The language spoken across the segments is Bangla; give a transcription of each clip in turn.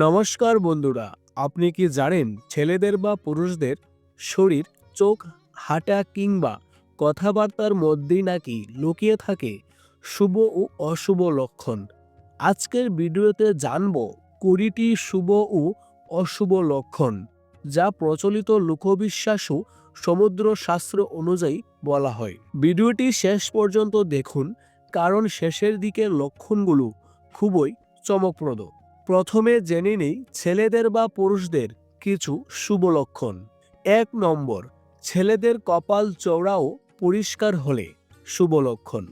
নমস্কার বন্ধুরা, আপনি কি জানেন ছেলেদের বা পুরুষদের শরীর, চোখ, হাঁটা কিংবা কথাবার্তার মধ্যেই নাকি লুকিয়ে থাকে শুভ ও অশুভ লক্ষণ। আজকের ভিডিওতে জানব 20টি শুভ ও অশুভ লক্ষণ, যা প্রচলিত লোকবিশ্বাস ও সমুদ্র শাস্ত্র অনুযায়ী বলা হয়। ভিডিওটি শেষ পর্যন্ত দেখুন, কারণ শেষের দিকের লক্ষণগুলো খুবই চমকপ্রদ। প্রথমে জেনে নিই ছেলেদের বা পুরুষদের কিছু শুভ লক্ষণ। 1 নম্বর, ছেলেদের কপাল চওড়া ও পরিষ্কার হলে শুভ লক্ষণ।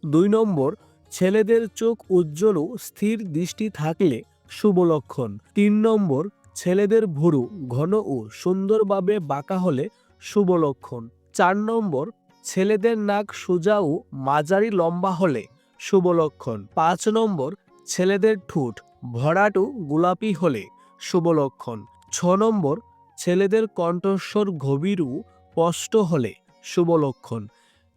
2 নম্বর, ছেলেদের চোখ উজ্জ্বল ও স্থির দৃষ্টি থাকলে শুভ লক্ষণ। 3 নম্বর, ছেলেদের ভুরু ঘন ও সুন্দরভাবে বাঁকা হলে শুভ লক্ষণ। 4 নম্বর, ছেলেদের নাক সোজা ও মাঝারি লম্বা হলে শুভ লক্ষণ। 5 নম্বর, ছেলেদের ঠোঁট ভরাট ও গোলাপি হলে শুভ লক্ষণ। 6 নম্বর, ছেলেদের কণ্ঠস্বর গভীর ও স্পষ্ট হলে শুভ লক্ষণ।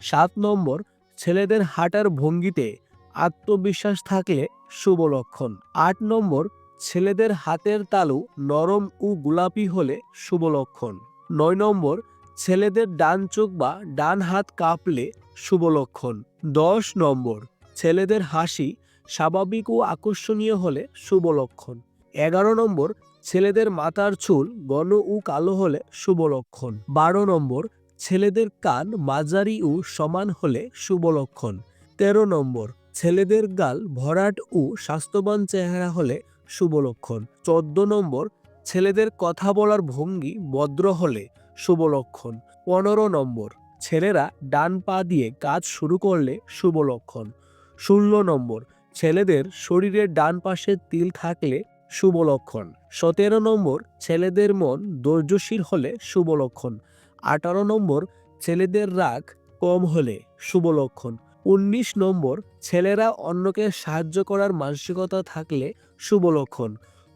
7 নম্বর, ছেলেদের হাঁটার ভঙ্গিতে আত্মবিশ্বাস থাকলে শুভ লক্ষণ। 8 নম্বর, ছেলেদের হাতের তালু নরম ও গোলাপি হলে শুভ লক্ষণ। 9 নম্বর, ছেলেদের ডান চোখ বা ডান হাত কাঁপলে শুভ লক্ষণ। 10 নম্বর, ছেলেদের হাসি স্বাভাবিক ও আকর্ষণীয় হলে শুভ লক্ষণ। 11 নম্বর, ছেলেদের মাথার চুল ঘন ও কালো হলে শুভ লক্ষণ। 12 নম্বর, ছেলেদের কান মাঝারি ও সমান হলে শুভ লক্ষণ। 13 নম্বর, ছেলেদের গাল ভরাট ও স্বাস্থ্যবান চেহারা হলে শুভ লক্ষণ। 14 নম্বর, ছেলেদের কথা বলার ভঙ্গি ভদ্র হলে শুভ লক্ষণ। 15 নম্বর, ছেলেরা ডান পা দিয়ে কাজ শুরু করলে শুভ লক্ষণ। 16 নম্বর, ছেলেদের শরীরের ডান পাশে তিল থাকলে শুভ লক্ষণ। 17 নম্বর, ছেলেদের মন ধৈর্যশীল হলে শুভ লক্ষণ। 18 নম্বর, ছেলেদের রাগ কম হলে শুভ লক্ষণ। 19 নম্বর, ছেলেরা অন্যকে সাহায্য করার মানসিকতা থাকলে শুভ লক্ষণ।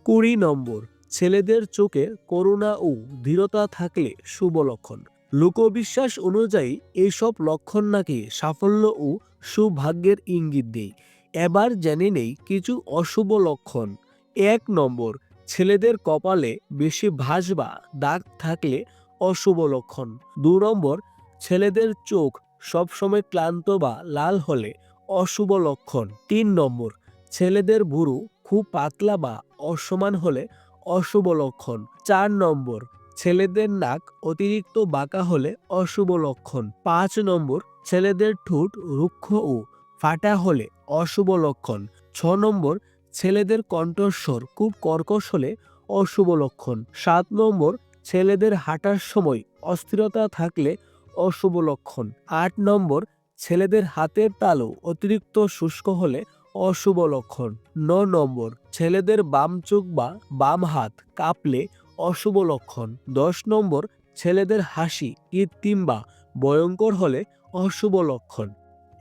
20 নম্বর, ছেলেদের চোখে করুণা ও দৃঢ়তা থাকলে শুভ লক্ষণ। লোকবিশ্বাস অনুযায়ী এইসব লক্ষণ নাকি সাফল্য ও সৌভাগ্যের ইঙ্গিত দেয়। এবার জেনে নেই কিছু অশুভ লক্ষণ। 1 নম্বর, ছেলেদের কপালে বেশি ভাঁজ বা দাগ থাকলে অশুভ লক্ষণ। 2 নম্বর, ছেলেদের চোখ সবসময় ক্লান্ত বা লাল হলে অশুভ লক্ষণ। 3 নম্বর, ছেলেদের ভুরু খুব পাতলা বা অসমান হলে অশুভ লক্ষণ। 4 নম্বর, ছেলেদের নাক অতিরিক্ত বাঁকা হলে অশুভ লক্ষণ। 5 নম্বর, ছেলেদের ঠোঁট রুক্ষ ও ফাটা হলে অশুভ লক্ষণ। 6 নম্বর, ছেলেদের কণ্ঠস্বর খুব কর্কশ হলে অশুভ লক্ষণ। 7 নম্বর, ছেলেদের হাঁটার সময় অস্থিরতা থাকলে অশুভ লক্ষণ। 8 নম্বর, ছেলেদের হাতের তালু অতিরিক্ত শুষ্ক হলে অশুভ লক্ষণ। 9 নম্বর, ছেলেদের বাম চোখ বা বাম হাত কাঁপলে অশুভ লক্ষণ। 10 নম্বর, ছেলেদের হাসি কৃত্রিম বা ভয়ঙ্কর হলে অশুভ লক্ষণ।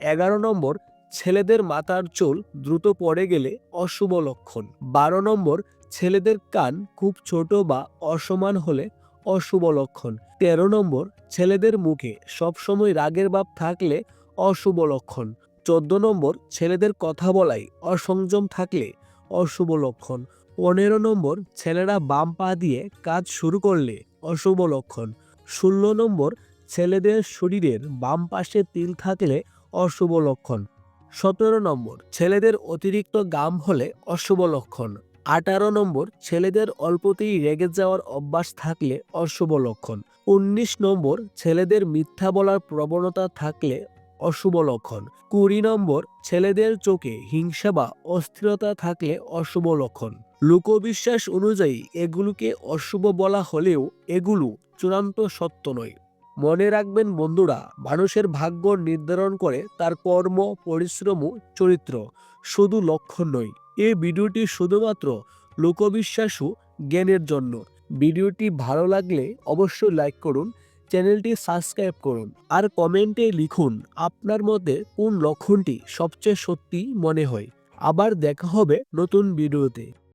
11 নম্বর, ছেলেদের মাথার চুল দ্রুত পড়ে গেলে অশুভ লক্ষণ। 12 নম্বর, ছেলেদের কান খুব ছোট বা অসমান হলে অশুভ লক্ষণ। 13 নম্বর, ছেলেদের মুখে সবসময় রাগের ভাব থাকলে অশুভ লক্ষণ। 14 নম্বর, ছেলেদের কথা বলায় অসংযম থাকলে অশুভ লক্ষণ। 15 নম্বর, ছেলেরা বাম পা দিয়ে কাজ শুরু করলে অশুভ লক্ষণ। 16 নম্বর, ছেলেদের শরীরের বাম পাশে তিল থাকলে অশুভ লক্ষণ। 17 নম্বর, ছেলেদের অতিরিক্ত গাম হলে অশুভ লক্ষণ। 18 নম্বর, ছেলেদের অল্পতেই রেগে যাওয়ার অভ্যাস থাকলে অশুভ লক্ষণ। 19 নম্বর, ছেলেদের মিথ্যা বলার প্রবণতা থাকলে অশুভ লক্ষণ। 20 নম্বর, ছেলেদের চোখে হিংসা বা অস্থিরতা থাকলে অশুভ লক্ষণ। লোকবিশ্বাস অনুযায়ী এগুলোকে অশুভ বলা হলেও এগুলো চূড়ান্ত সত্য নয়। মনে রাখবেন বন্ধুরা, মানুষের ভাগ্য নির্ধারণ করে তার কর্ম, পরিশ্রম ও চরিত্র, শুধু লক্ষণ নয়। এই ভিডিওটি শুধুমাত্র লোকবিশ্বাস ও জ্ঞানের জন্য। ভিডিওটি ভালো লাগলে অবশ্যই লাইক করুন, চ্যানেলটি সাবস্ক্রাইব করুন আর কমেন্টে লিখুন আপনার মতে কোন লক্ষণটি সবচেয়ে সত্যি মনে হয়। আবার দেখা হবে নতুন ভিডিওতে।